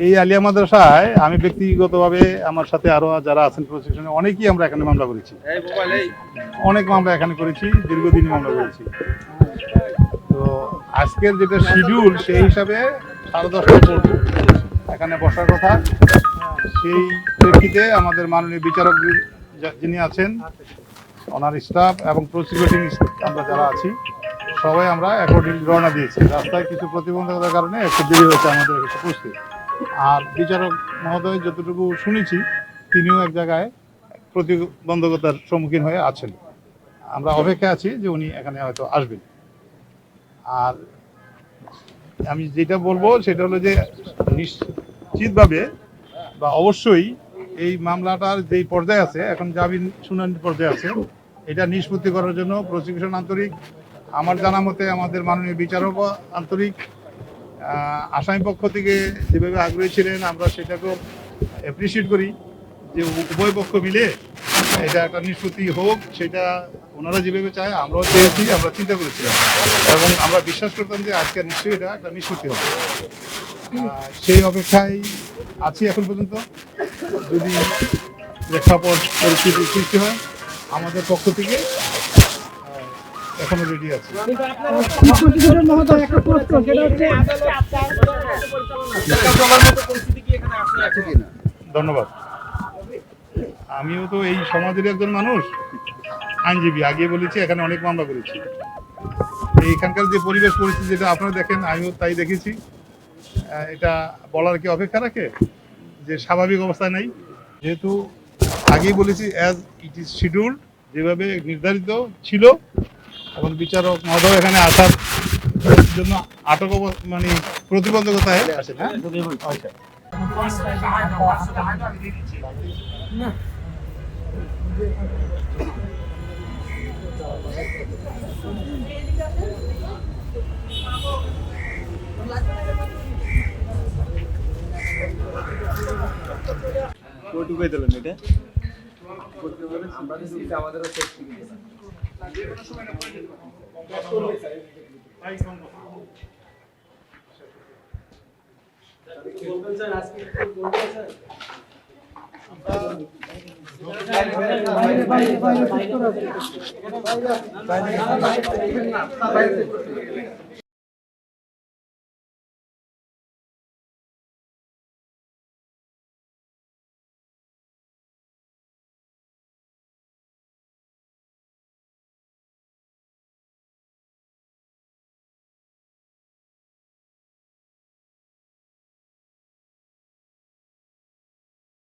এই আলিয়া মাদ্রাসায় আমি ব্যক্তিগতভাবে আমার সাথে আরো যারা আছেন প্রশিক্ষণে অনেকেই আমরা এখানে মামলা করেছি, অনেক মামলা এখানে করেছি, দীর্ঘদিন মামলা করেছি। তো আজকের যেটা শিডিউল সেই হিসাবে 10:30টায় পড়বো এখানে বসার কথা। সেই প্রেক্ষিতে আমাদের মাননীয় বিচারক যিনি আছেন, ওনার স্টাফ এবং প্রসিকিউটিং আমরা যারা আছি সবাই আমরা অ্যাকর্ডিংলি রওনা দিয়েছি। রাস্তায় কিছু প্রতিবন্ধকতার কারণে একটু দেরি হয়েছে আমাদের কাছে পৌঁছতে। আর বিচারক মহোদয় যতটুকু শুনেছি তিনিও এক জায়গায় প্রতিবন্ধকতার সম্মুখীন হয়ে আছেন। আমরা অপেক্ষায় আছি যে উনি এখানে হয়তো আসবেন। আর আমি যেটা বলবো সেটা হলো যে নিশ্চিতভাবে বা অবশ্যই এই মামলাটার যেই পর্যায়ে আছে, এখন জামিন শুনানির পর্যায়ে আছে, এটা নিষ্পত্তি করার জন্য প্রসিকিউশন আন্তরিক, আমার জানা মতে আমাদের মাননীয় বিচারকও আন্তরিক। আসামি পক্ষ থেকে যেভাবে আগ্রহী ছিলেন আমরা সেটাকেও অ্যাপ্রিসিয়েট করি যে উভয় পক্ষ মিলে এটা একটা নিষ্পত্তি হোক, সেটা ওনারা যেভাবে চায় আমরাও চেয়েছি, আমরা চিন্তা করেছিলাম এবং আমরা বিশ্বাস করতাম যে আজকে নিশ্চয়ই এটা একটা নিষ্পত্তি হবে। সেই অপেক্ষায় আছি এখন পর্যন্ত। যদি প্রেক্ষাপট পরিস্থিতি সৃষ্টি হয় আমাদের পক্ষ থেকে এখনো রেডি আছে। ধন্যবাদ। আমিও তো এই সমাজের একজন মানুষ, আইনজীবী, আগে বলেছি এখানে অনেক মামলা করেছি। এইখানকার যে পরিবেশ পরিস্থিতি যেটা আপনারা দেখেন আমিও তাই দেখেছি। এটা বলার কি অপেক্ষা রাখে যে স্বাভাবিক অবস্থায় নাই? যেহেতু আগেই বলেছি অ্যাজ ইট ইজ শিডিউল্ড, যেভাবে নির্ধারিত ছিল, এবং বিচারক মহোদয় এখানে আসার জন্য আটক মানে প্রতিবন্ধকতায় আছে না। কোটুকুই দিলেন এটা আমাদেরও